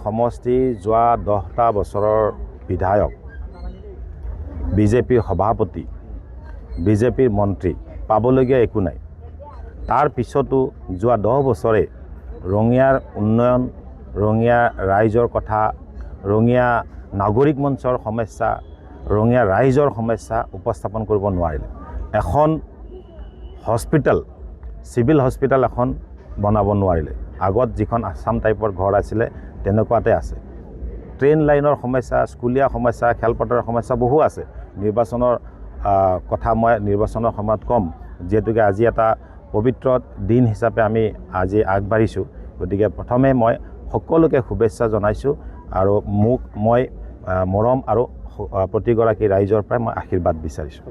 সমষ্টি যোৱা 10টা বছৰৰ বিধায়ক, বিজেপিৰ সভাপতি, বিজেপিৰ মন্ত্ৰী পাবলগীয়া একো নাই। তাৰ পিছতো যোৱা 10 বছৰে ৰঙিয়াৰ উন্নয়ন, ৰঙিয়া ৰাইজৰ কথা, ৰঙিয়া নাগৰিক মঞ্চৰ সমস্যা, ৰঙিয়া ৰাইজৰ সমস্যা উপস্থাপন কৰিব নোৱাৰিলে। এখন হস্পিটেল, চিভিল হস্পিটেল এখন বনাব নোৱাৰিলে। আগত যিখন আছাম টাইপৰ ঘৰ আছিলে তেনেকুৱাতে আছে। ট্ৰেইন লাইনৰ সমস্যা, স্কুলীয়া সমস্যা, খেলপথাৰৰ সমস্যা বহু আছে। নিৰ্বাচনৰ কথা মই নিৰ্বাচনৰ সময়ত ক'ম, যিহেতুকে আজি এটা পবিত্ৰ দিন হিচাপে আমি আজি আগবাঢ়িছোঁ। গতিকে প্ৰথমে মই সকলোকে শুভেচ্ছা জনাইছোঁ আৰু মই মৰম আৰু প্ৰতিগৰাকী ৰাইজৰ পৰাই মই আশীৰ্বাদ বিচাৰিছোঁ।